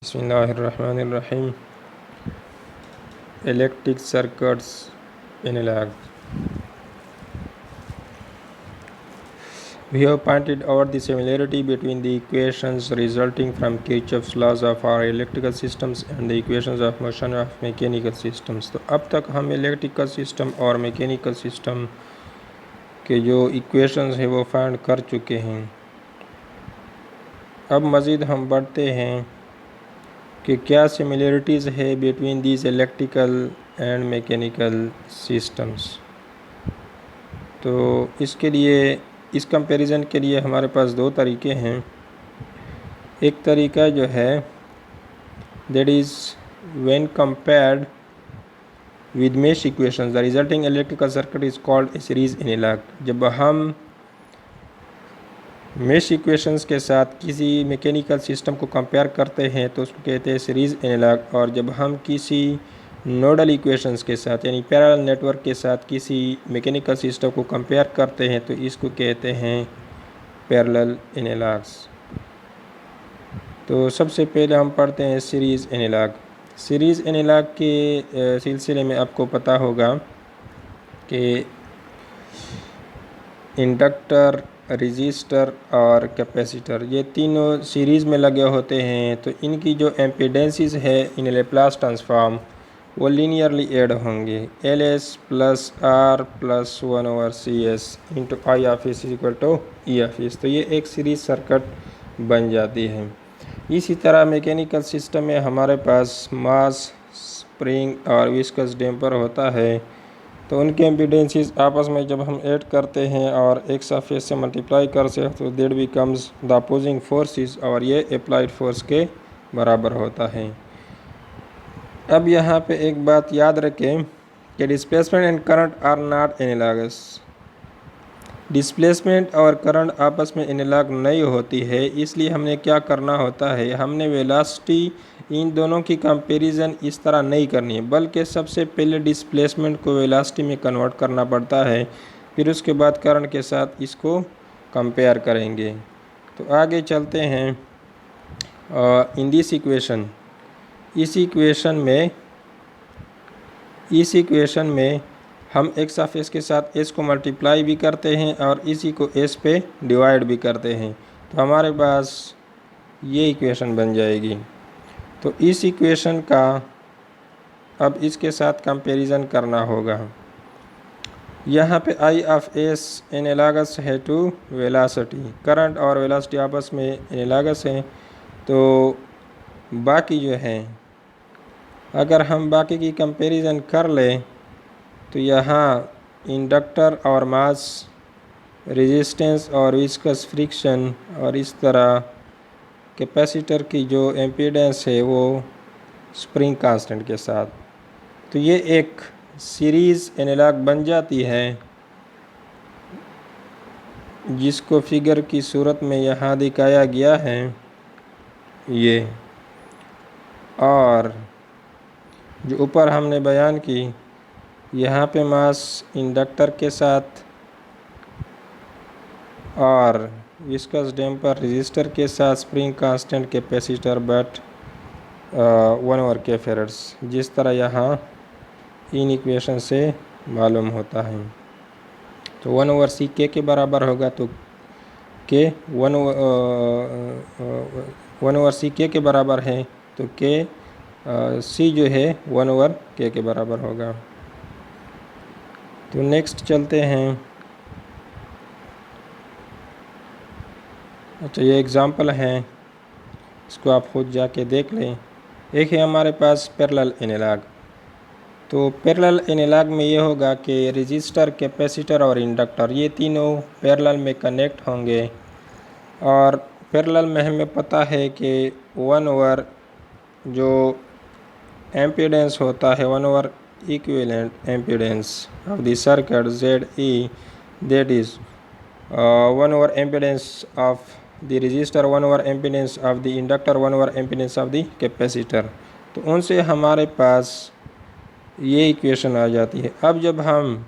Bismillahirrahmanirrahim. Electric circuits analog. We have pointed out the similarity between the equations resulting from Kirchhoff's laws of our electrical systems and the equations of motion of mechanical systems. तो अब तक हम electrical system और mechanical system के जो equations हैं वो find कर चुके हैं। अब मज़ीद हम बढ़ते हैं कि क्या सिमिलरिटीज़ है between these electrical and mechanical systems. तो इसके लिए इस कंपैरिजन के लिए हमारे पास दो तरीके हैं। एक तरीका जो है that is when compared with mesh equations the resulting electrical circuit is called a series analog. जब हम मेश इक्वेशंस के साथ किसी मैकेनिकल सिस्टम को कंपेयर करते हैं तो उसको कहते हैं सीरीज़ एनालॉग। और जब हम किसी नोडल इक्वेशंस के साथ यानी पैरेलल नेटवर्क के साथ किसी मैकेनिकल सिस्टम को कंपेयर करते हैं तो इसको कहते हैं पैरेलल एनालॉग्स। तो सबसे पहले हम पढ़ते हैं सीरीज़ एनालॉग। सीरीज़ एनालॉग के सिलसिले में आपको पता होगा कि इंडक्टर, रजिस्टर और कैपेसिटर ये तीनों सीरीज़ में लगे होते हैं। तो इनकी जो एम्पीडेंसेस है इन लैप्लास ट्रांसफॉर्म वो लीनियरली ऐड होंगे। LS plus R plus 1/CS into I of S equal to E of S। तो ये एक सीरीज सर्किट बन जाती है। इसी तरह मैकेनिकल सिस्टम में हमारे पास मास, स्प्रिंग और विस्कस डैम्पर होता है। तो उनके एम्पीडेंसेस आपस में जब हम ऐड करते हैं और एक सरफेस से मल्टीप्लाई करते हैं तो that becomes the opposing forces और ये अप्लाइड फोर्स के बराबर होता है। अब यहाँ पे एक बात याद रखें कि displacement and current are not analogous. Displacement और करंट आपस में एनालॉग नहीं होती है, इसलिए हमने क्या करना होता है, हमने वेलोसिटी इन दोनों की कंपैरिजन इस तरह नहीं करनी है, बल्कि सबसे पहले डिस्प्लेसमेंट को वेलोसिटी में कन्वर्ट करना पड़ता है, फिर उसके बाद करंट के साथ इसको कंपेयर करेंगे। तो आगे चलते हैं। इन दिस इक्वेशन इस इक्वेशन में हम एक सरफेस के साथ S को मल्टीप्लाई भी करते हैं और इसी को S पे डिवाइड भी करते हैं। तो हमारे पास ये इक्वेशन बन जाएगी। तो इस इक्वेशन का अब इसके साथ कंपैरिजन करना होगा। यहाँ पे I ऑफ S एनालॉगस है टू वेलोसिटी। करंट और वेलोसिटी आपस में एनालॉगस हैं। तो बाकी जो है अगर हम बाकी की कंपैरिजन कर लें तो यहाँ इंडक्टर और मास, रेजिस्टेंस और विस्कस फ्रिक्शन और इस तरह कैपेसिटर की जो एम्पीडेंस है वो स्प्रिंग कांस्टेंट के साथ, तो ये एक सीरीज़ एनालॉग बन जाती है जिसको फिगर की सूरत में यहाँ दिखाया गया है ये। और जो ऊपर हमने बयान की यहाँ पे मास इंडक्टर के साथ और विस्कस डैम्पर रेजिस्टर के साथ, spring constant capacitor but 1/k फेरेड्स, जिस तरह यहाँ इन इक्वेशन से मालूम होता है। तो 1/C के बराबर होगा, तो K 1/C के बराबर है, तो C जो है 1/K के बराबर होगा। तो नेक्स्ट चलते हैं। अच्छा, ये एग्ज़ाम्पल है, इसको आप खुद जाके देख लें। एक है हमारे पास पैरेलल एनालॉग। तो पैरेलल एनालॉग में ये होगा कि रेजिस्टर, कैपेसिटर और इंडक्टर ये तीनों पैरेलल में कनेक्ट होंगे। और पैरेलल में हमें पता है कि 1/, जो एम्पीडेंस होता है 1/, equivalent impedance of the circuit ZE, that is 1/, impedance of the resistor, 1/, impedance of the inductor, 1/, impedance of the capacitor. तो उनसे हमारे पास ये इक्वेशन आ जाती है। अब जब हम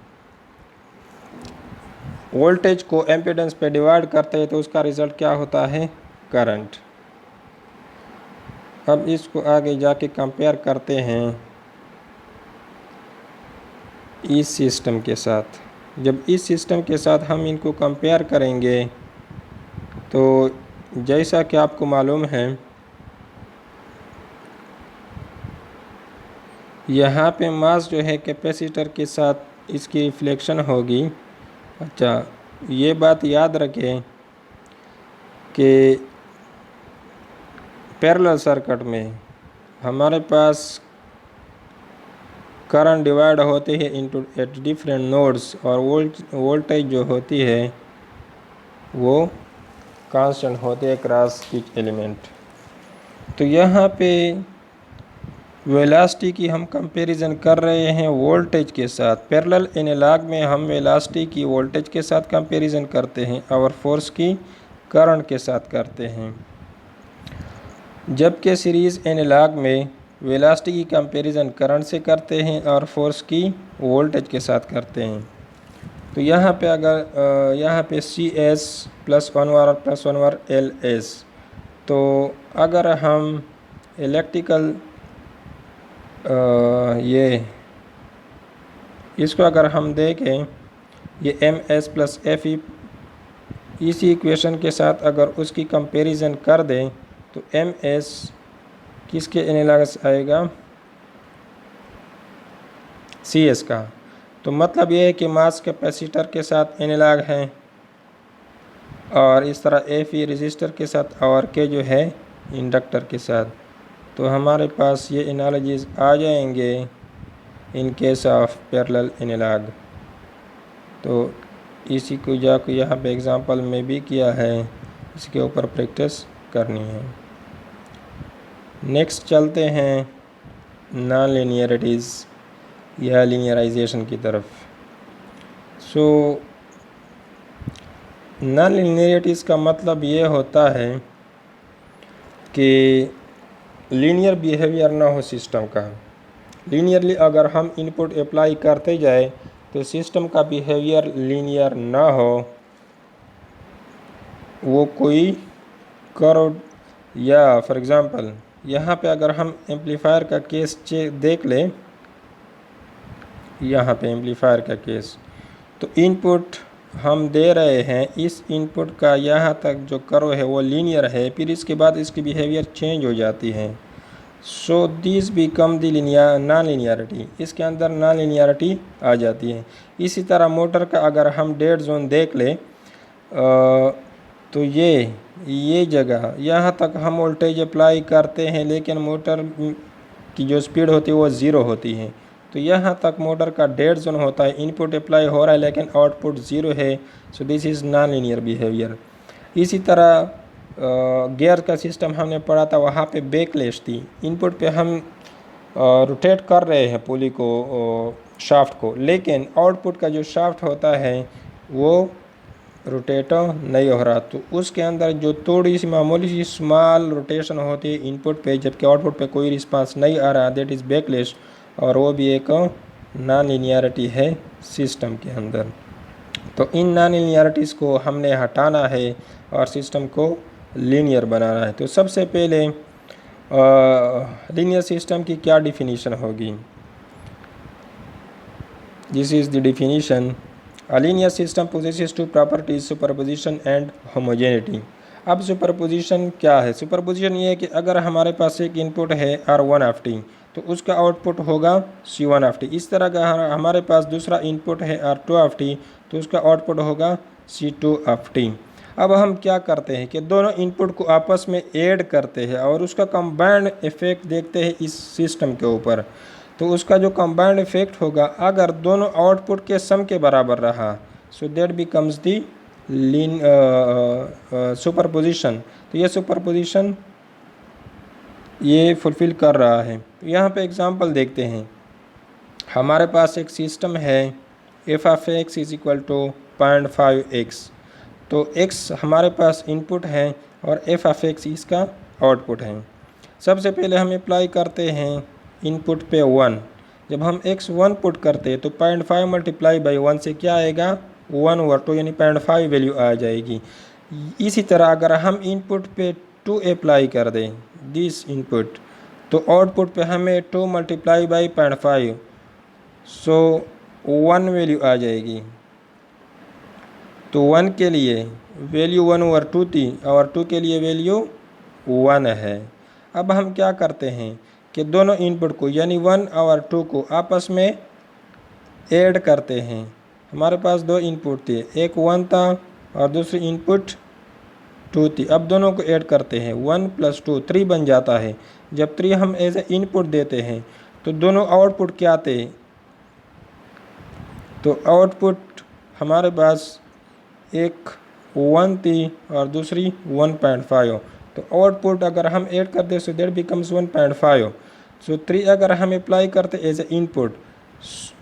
वोल्टेज को एम्पीडेंस पे डिवाइड करते हैं तो उसका रिज़ल्ट क्या होता है, करंट। अब इसको आगे जाके कंपेयर करते हैं इस सिस्टम के साथ। जब इस सिस्टम के साथ हम इनको कंपेयर करेंगे तो जैसा कि आपको मालूम है यहाँ पे मास जो है कैपेसिटर के साथ इसकी रिफ्लेक्शन होगी। अच्छा, ये बात याद रखें कि पैरेलल सर्किट में हमारे पास करंट डिवाइड होते हैं इनटू एट डिफरेंट नोड्स और वोल्टेज जो होती है वो कांस्टेंट होते हैं क्रॉस ईच एलिमेंट। तो यहाँ पे वेलोसिटी की हम कंपैरिजन कर रहे हैं वोल्टेज के साथ। पैरेलल एनालॉग में हम वेलोसिटी की वोल्टेज के साथ कंपैरिजन करते हैं और फोर्स की करंट के साथ करते हैं, जबकि सीरीज़ एनालॉग में वेलोसिटी की कंपैरिजन करंट से करते हैं और फोर्स की वोल्टेज के साथ करते हैं। तो यहाँ पे अगर यहाँ पे सी एस +1 एल एस, तो अगर हम इलेक्ट्रिकल ये इसको अगर हम देखें ये M S plus F E, इसी इक्वेशन के साथ अगर उसकी कंपैरिजन कर दें तो एम एस किसके एनालॉगस आएगा, सी एस का। तो मतलब ये है कि मास कैपेसिटर के साथ एनालॉग है और इस तरह एफ ई रजिस्टर के साथ और के जो है इंडक्टर के साथ। तो हमारे पास ये एनालॉजीज आ जाएंगे in case of parallel analog. तो इसी को जाकर यहाँ पे एग्जांपल में भी किया है, इसके ऊपर प्रैक्टिस करनी है। नेक्स्ट चलते हैं नॉन लीनियरिटीज़ या लीनियराइजेशन की तरफ। सो नॉन लीनियरिटीज़ का मतलब ये होता है कि लीनियर बिहेवियर ना हो सिस्टम का। लीनियरली अगर हम इनपुट अप्लाई करते जाए तो सिस्टम का बिहेवियर लीनियर ना हो, वो कोई कर्व या फॉर एग्ज़ाम्पल यहाँ पे अगर हम एम्पलीफायर का केस देख लें, यहाँ पे एम्पलीफायर का केस, तो इनपुट हम दे रहे हैं, इस इनपुट का यहाँ तक जो कर्व है वो लीनियर है, फिर इसके बाद इसकी बिहेवियर चेंज हो जाती है। So this become the non linearity, इसके अंदर नॉन लीनियरिटी आ जाती है। इसी तरह मोटर का अगर हम डेड जोन देख लें तो ये जगह यहाँ तक हम वोल्टेज अप्लाई करते हैं लेकिन मोटर की जो स्पीड होती है वो ज़ीरो होती है। तो यहाँ तक मोटर का डेड जोन होता है, इनपुट अप्लाई हो रहा है लेकिन आउटपुट ज़ीरो है। So this is non linear behaviour. इसी तरह गियर का सिस्टम हमने पढ़ा था, वहाँ पे बैकलैश थी। इनपुट पे हम रोटेट कर रहे हैं पुली को, शाफ्ट को, लेकिन आउटपुट का जो शाफ्ट होता है वो रोटेट नहीं हो रहा। तो उसके अंदर जो थोड़ी सी मामूली सी स्मॉल रोटेशन होती है इनपुट पे, जबकि आउटपुट पे कोई रिस्पांस नहीं आ रहा, दैट इज़ बैकलैश, और वो भी एक नॉन लीनियरिटी है सिस्टम के अंदर। तो इन नॉन लीनियरिटीज़ को हमने हटाना है और सिस्टम को लीनियर बनाना है। तो सबसे पहले लीनियर सिस्टम की क्या डिफिनीशन होगी, this is the definition. A linear system possesses two properties superposition and homogeneity. अब सुपरपोजिशन क्या है? सुपरपोजिशन ये है कि अगर हमारे पास एक इनपुट है R1 तो उसका आउटपुट होगा C1। इस तरह का हमारे पास दूसरा इनपुट है R2 तो उसका आउटपुट होगा C2। अब हम क्या करते हैं कि दोनों इनपुट को आपस में ऐड करते हैं और उसका कंबाइंड इफेक्ट देखते हैं इस सिस्टम के ऊपर। तो उसका जो कंबाइंड इफेक्ट होगा, अगर दोनों आउटपुट के सम के बराबर रहा, so that becomes the superposition. तो ये सुपरपोजिशन ये फुलफ़िल कर रहा है। तो यहाँ पे एग्जांपल देखते हैं। हमारे पास एक सिस्टम है f(x) = 0.5x। तो x हमारे पास इनपुट है और f(x) इसका आउटपुट है। सबसे पहले हम अप्लाई करते हैं इनपुट पे 1। जब हम x 1 पुट करते हैं तो 0.5 मल्टीप्लाई बाई 1 से क्या आएगा, 1/2, यानी 0.5 वैल्यू आ जाएगी। इसी तरह अगर हम इनपुट पे 2 अप्लाई कर दें दिस इनपुट, तो आउटपुट पे हमें 2 मल्टीप्लाई बाई 0.5, सो 1 वैल्यू आ जाएगी। तो 1 के लिए वैल्यू 1/2 थी और 2 के लिए वैल्यू 1 है। अब हम क्या करते हैं कि दोनों इनपुट को यानी 1 और 2 को आपस में ऐड करते हैं। हमारे पास दो इनपुट थे, एक 1 था और दूसरी इनपुट 2 थी। अब दोनों को ऐड करते हैं, 1 + 2 3 बन जाता है। जब 3 हम एज ए इनपुट देते हैं तो दोनों आउटपुट क्या थे, तो आउटपुट हमारे पास एक 1 थी और दूसरी 1.5। तो आउटपुट अगर हम ऐड कर दें सो दैट बिकम्स 1.5। सो 3 अगर हम अप्लाई करते एज ए इनपुट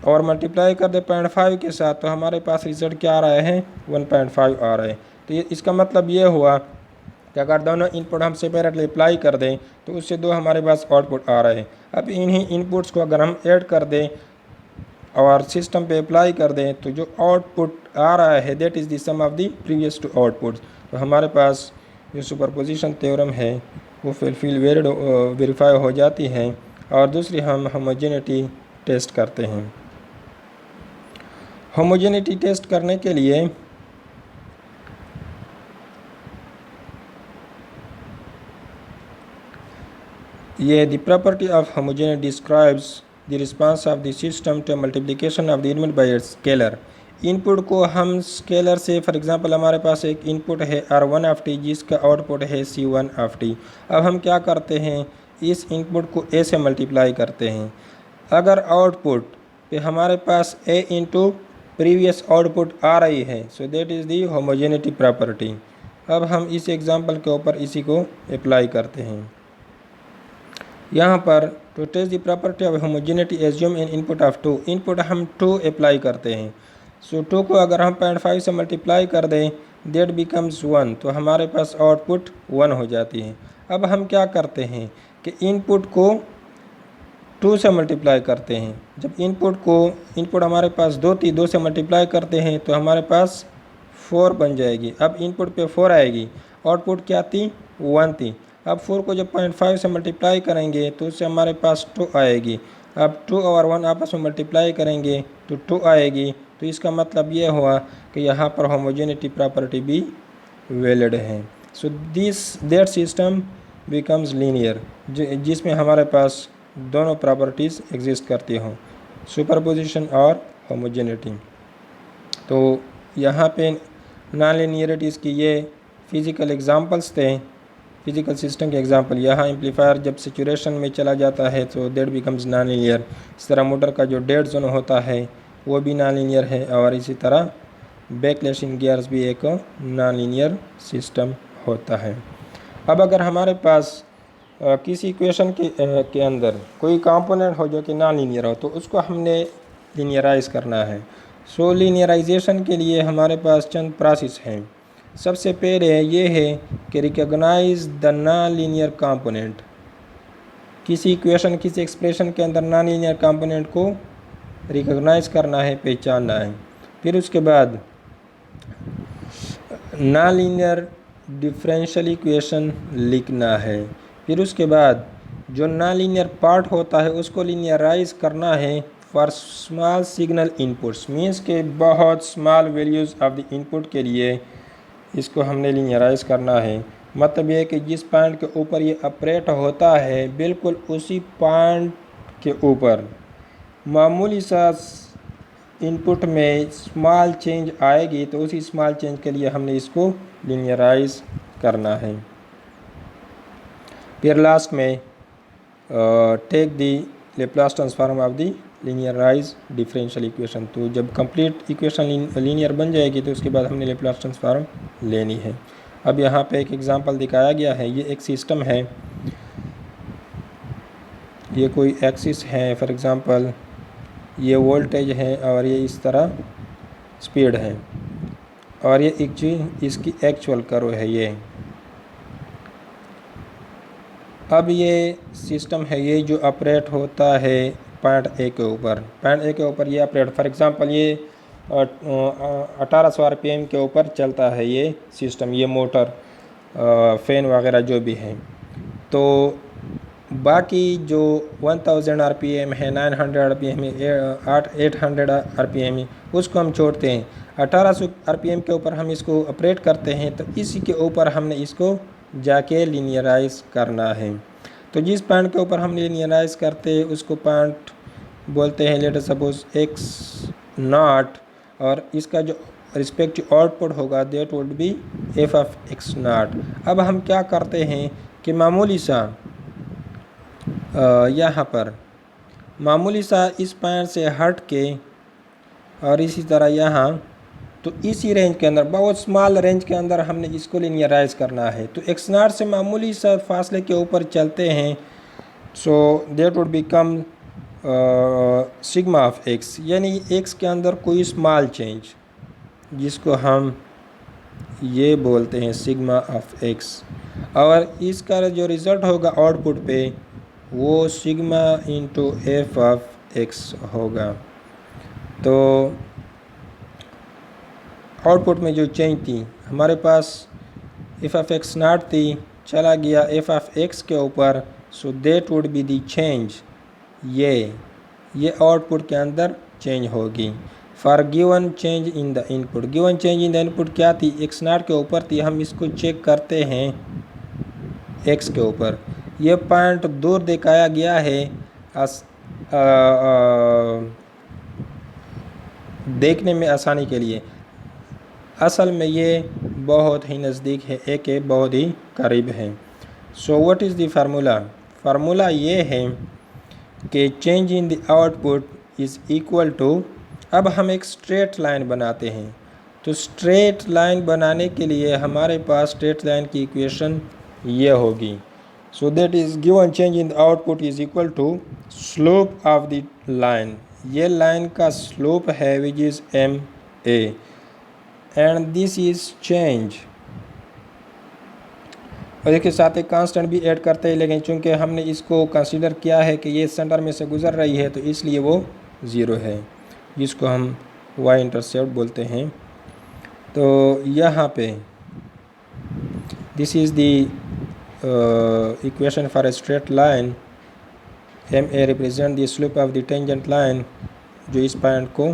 और मल्टीप्लाई कर दे 0.5 के साथ, तो हमारे पास रिजल्ट क्या आ रहा है, 1.5 आ रहा है। तो ये इसका मतलब ये हुआ कि अगर दोनों इनपुट हम सेपरेटली अप्लाई कर दें तो उससे दो हमारे पास आउटपुट आ रहे हैं। अब इन्हीं इनपुट्स को अगर हम ऐड कर दें और सिस्टम पे अप्लाई कर दें तो जो आउटपुट आ रहा है that is the sum of the previous two output. तो हमारे पास जो सुपरपोजिशन थ्योरम है वो फुलफिल वेरीफाई हो जाती है। और दूसरी हम होमोजेनिटी टेस्ट करते हैं। होमोजेनिटी टेस्ट करने के लिए ये the property of homogeneity describes the response of the system to multiplication of the input by scalar. Input को हम स्केलर से, फॉर एग्जांपल हमारे पास एक इनपुट है R1 जिसका आउटपुट है C1। अब हम क्या करते हैं, इस इनपुट को A से मल्टीप्लाई करते हैं। अगर आउटपुट पे हमारे पास A इंटू प्रीवियस आउटपुट आ रही है सो that is the homogeneity property. अब हम इस एग्जांपल के ऊपर इसी को अप्लाई करते हैं। यहाँ पर to test the property of homogeneity assume in input of 2, input हम 2 अप्लाई करते हैं। सो 2 को अगर हम 0.5 से मल्टीप्लाई कर दें दैट बिकम्स 1, तो हमारे पास आउटपुट 1 हो जाती है। अब हम क्या करते हैं कि इनपुट को 2 से मल्टीप्लाई करते हैं। जब इनपुट हमारे पास 2 थी, 2 से मल्टीप्लाई करते हैं तो हमारे पास 4 बन जाएगी। अब इनपुट पे 4 आएगी, आउटपुट क्या थी, 1 थी। अब 4 को जब 0.5 से मल्टीप्लाई करेंगे तो उससे हमारे पास 2 आएगी। अब 2 और 1 आपस में मल्टीप्लाई करेंगे तो 2 आएगी। तो इसका मतलब ये हुआ कि यहाँ पर होमोजेनिटी प्रॉपर्टी भी वैलिड है। So that system becomes linear, जिसमें हमारे पास दोनों प्रॉपर्टीज़ एग्जिस्ट करती हों, सुपरपोजिशन और होमोजेनिटी। तो यहाँ पे नॉन लीनियरिटीज़ की ये फिज़िकल एग्जांपल्स थे, फिज़िकल सिस्टम के एग्जांपल। यहाँ एम्पलीफायर जब सैचुरेशन में चला जाता है तो दैट बिकम्स नॉन लीनियर। इस तरह मोटर का जो डेड जोन होता है वो भी नॉन लीनियर है, और इसी तरह बैकलैशिंग गियर्स भी एक नॉन लीनियर सिस्टम होता है। अब अगर हमारे पास किसी इक्वेशन के अंदर कोई कंपोनेंट हो जो कि नॉन लीनियर हो तो उसको हमने लीनियराइज करना है। सो लीनियराइजेशन के लिए हमारे पास चंद प्रोसेस हैं। सबसे पहले ये है कि recognize the non linear component. किसी इक्वेशन, किसी एक्सप्रेशन के अंदर नॉन लीनियर कंपोनेंट को रिकॉग्नाइज करना है, पहचानना है। फिर उसके बाद नॉन लीनियर डिफरेंशियल इक्वेशन लिखना है। फिर उसके बाद जो नॉन लीनियर पार्ट होता है उसको लीनियराइज करना है for small signal inputs, means के बहुत small values of the input के लिए इसको हमने लीनियराइज करना है। मतलब ये कि जिस पॉइंट के ऊपर ये ऑपरेट होता है बिल्कुल उसी पॉइंट के ऊपर मामूली सा इनपुट में स्मॉल चेंज आएगी तो उसी स्मॉल चेंज के लिए हमने इसको लीनियराइज करना है। फिर लास्ट में take the Laplace transform of the linearise differential equation. तो जब कंप्लीट इक्वेशन लीनियर बन जाएगी तो उसके बाद हमने लेप्लास ट्रांसफॉर्म लेनी है। अब यहाँ पे एक एग्जांपल दिखाया गया है। ये एक सिस्टम है, ये कोई एक्सिस है, फॉर एग्जांपल ये वोल्टेज है और ये इस तरह स्पीड है, और ये एक चीज़ इसकी एक्चुअल कर्व है ये। अब ये सिस्टम है ये जो ऑपरेट होता है पॉइंट ए के ऊपर, पॉइंट ए के ऊपर ये ऑपरेट, फॉर एग्जांपल ये 1800 RPM के ऊपर चलता है ये सिस्टम, ये मोटर। फ़ैन वगैरह जो भी है। तो बाकी जो 1000 RPM है, 900 RPM है, 800 RPM है, उसको हम छोड़ते हैं। 1800 RPM के ऊपर हम इसको ऑपरेट करते हैं, तो इसी के ऊपर हमने इसको जाके लीनियराइज करना है। तो जिस पॉइंट के ऊपर हम लीनियराइज करते हैं उसको पॉइंट बोलते हैं, लेट सपोज x0, और इसका जो रिस्पेक्टिव आउटपुट होगा that would B f of x0। अब हम क्या करते हैं कि मामूली सा यहाँ पर मामूली सा इस पॉइंट से हट के और इसी तरह यहाँ, तो इसी रेंज के अंदर, बहुत स्मॉल रेंज के अंदर हमने इसको लीनियराइज करना है। तो x0 से मामूली सा फासले के ऊपर चलते हैं, so that would become sigma of x, यानी x के अंदर कोई स्मॉल चेंज जिसको हम ये बोलते हैं सिग्मा ऑफ x, और इसका जो रिज़ल्ट होगा आउटपुट पे वो sigma into F of x होगा। तो आउटपुट में जो चेंज थी हमारे पास एफ ऑफ x0 थी, चला गया एफ ऑफ x के ऊपर, so that would be the change, ये आउटपुट के अंदर चेंज होगी for given change in the input. Given change in the input क्या थी, x0 के ऊपर थी, हम इसको चेक करते हैं x के ऊपर। ये पॉइंट दूर दिखाया गया है देखने में आसानी के लिए, असल में ये बहुत ही नज़दीक है, एक के बहुत ही करीब है। So what is the formula? Formula ये है कि change in the output is equal to, अब हम एक स्ट्रेट लाइन बनाते हैं। तो स्ट्रेट लाइन बनाने के लिए हमारे पास स्ट्रेट लाइन की इक्वेशन ये होगी, so that is given change in the output is equal to slope of the line, ये लाइन का स्लोप है which is ma, and this is change, और इसके साथ एक कांस्टेंट भी ऐड करते हैं, लेकिन चूंकि हमने इसको कंसीडर किया है कि ये सेंटर में से गुजर रही है तो इसलिए वो 0 है, जिसको हम y इंटरसेप्ट बोलते हैं। तो यहाँ पे this is the equation for a straight line, ma represent the slope of the tangent line जो इस पॉइंट को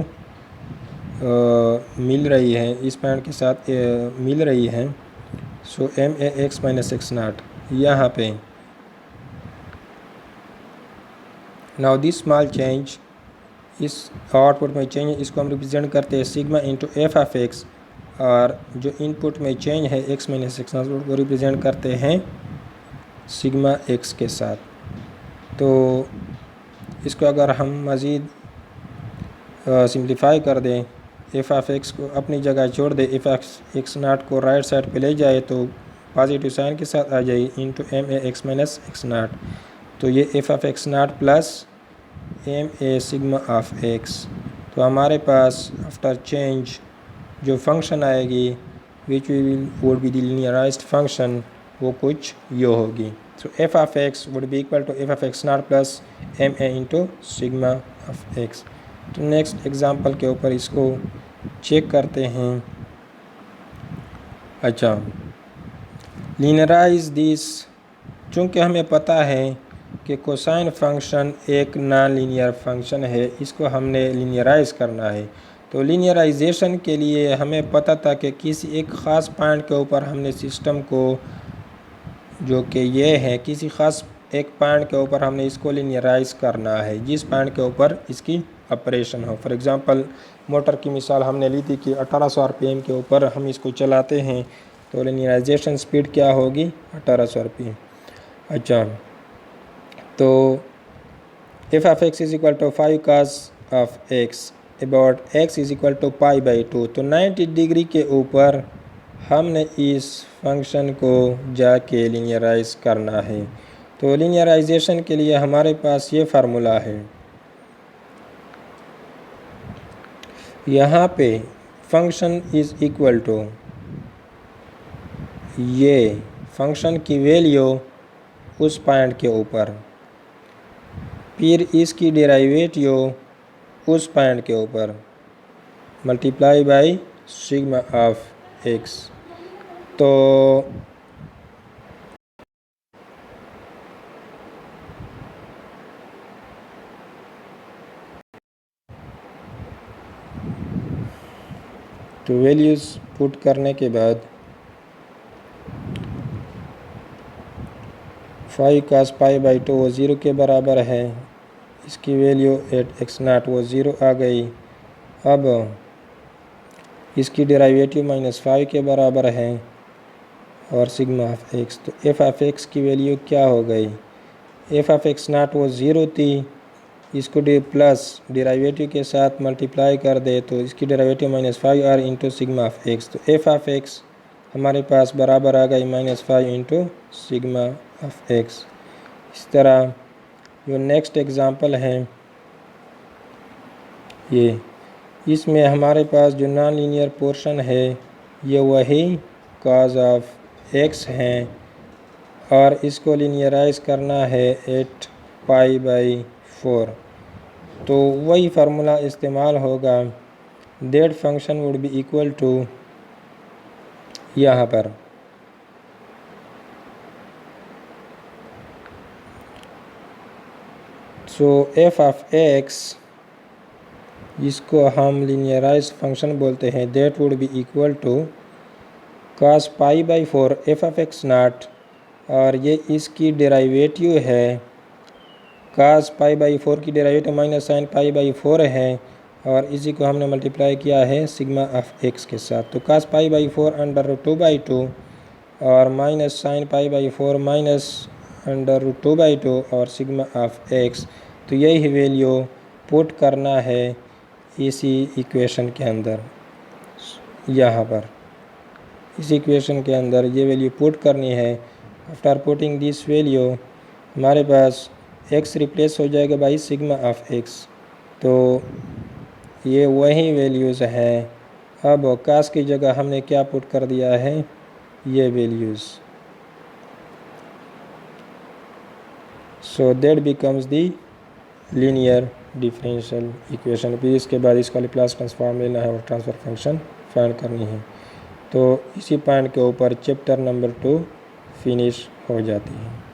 मिल रही है, इस पॉइंट के साथ मिल रही है। सो ma(x - x0) यहाँ पे नाउ दिस स्मॉल चेंज, इस आउटपुट में चेंज, इसको हम रिप्रेजेंट करते हैं sigma into F of x, और जो इनपुट में चेंज है x - x0 को रिप्रेजेंट करते हैं सिग्मा x के साथ। तो इसको अगर हम मज़ीद सिंप्लीफाई कर दें, एफ ऑफ x को अपनी जगह छोड़ दें, एफ ऑफ x0 को राइट साइड पे ले जाए तो पॉजिटिव साइन के साथ आ जाए इंटू ma(x - x0), तो ये F of x0 plus ma sigma of x। तो हमारे पास आफ्टर चेंज जो फंक्शन आएगी which would be the linearised function, वो कुछ ये होगी। So F of x would be equal to F of x0 plus ma into sigma of x। तो नेक्स्ट एग्जांपल के ऊपर इसको चेक करते हैं। अच्छा, लीनियराइज दिस, चूँकि हमें पता है कि कोसाइन फंक्शन एक नॉन लीनियर फंक्शन है, इसको हमने लीनियराइज करना है। तो लीनियराइजेशन के लिए हमें पता था कि किसी एक ख़ास पॉइंट के ऊपर हमने सिस्टम को, जो कि ये है, किसी ख़ास एक पॉइंट के ऊपर हमने इसको लीनियराइज करना है जिस पॉइंट के ऊपर इसकी ऑपरेशन हो। फॉर एग्ज़ाम्पल मोटर की मिसाल हमने ली थी कि 1800 RPM के ऊपर हम इसको चलाते हैं, तो लीनियराइजेशन स्पीड क्या होगी, 1800 RPM। अच्छा, तो F of x is equal to 5 cos of x about x is equal to π/2। तो 90 डिग्री के ऊपर हमने इस फंक्शन को जाके लीनियराइज करना है। तो लीनियराइजेशन के लिए हमारे पास ये फार्मूला है, यहाँ पे फंक्शन इज़ इक्वल टू, ये फंक्शन की वैल्यू उस पॉइंट के ऊपर, फिर इसकी डेरिवेटिव उस पॉइंट के ऊपर, multiply by sigma of x। तो तो वैल्यूज़ पुट करने के बाद 5 cos पाई बाई 2 वो 0 के बराबर है, इसकी वैल्यू एट एक्स नाट वो 0 आ गई। अब इसकी डेरिवेटिव -5 के बराबर है और सिग्मा ऑफ एक्स, तो एफ ऑफ एक्स की वैल्यू क्या हो गई, एफ ऑफ एक्स नाट वो 0 थी, इसको प्लस डेरिवेटिव के साथ मल्टीप्लाई कर दे तो इसकी डेरिवेटिव -5 और इंटू सिग्मा ऑफ एक्स, तो एफ ऑफ एक्स हमारे पास बराबर आ गई -5 इंटू सिग्मा ऑफ एक्स। इस तरह जो नेक्स्ट एग्ज़ाम्पल है ये, इसमें हमारे पास जो नॉन लीनियर पोर्शन है ये वही cos ऑफ एक्स हैं और इसको लीनियराइज करना है 8 पाई बाई 4, तो वही फार्मूला इस्तेमाल होगा, that function would be equal to यहाँ पर सो एफ ऑफ एक्स जिसको हम लीनियराइज फंक्शन बोलते हैं, that would be equal to cos pi by 4 F of X naught, और ये इसकी डेरिवेटिव है, cos पाई बाई 4 की derivative minus sine pi by 4 है और इसी को हमने मल्टीप्लाई किया है सिग्मा ऑफ एक्स के साथ, तो cos पाई बाई 4 √2/2 और minus sine pi by 4 minus √2/2 और सिग्मा ऑफ एक्स, तो यही वैल्यू पुट करना है इसी इक्वेशन के अंदर, यहाँ पर इस इक्वेशन के अंदर ये वैल्यू पुट करनी है। आफ्टर पुटिंग दिस वैल्यू हमारे पास x रिप्लेस हो जाएगा बाई सिग्मा ऑफ x, तो ये वही वैल्यूज़ हैं। अब cos की जगह हमने क्या पुट कर दिया है, ये values, so that becomes the linear differential equation. फिर इसके बाद इसका लैप्लास ट्रांसफॉर्म लेना है और ट्रांसफ़र फंक्शन फाइंड करनी है। तो इसी पॉइंट के ऊपर चैप्टर नंबर 2 फिनिश हो जाती है।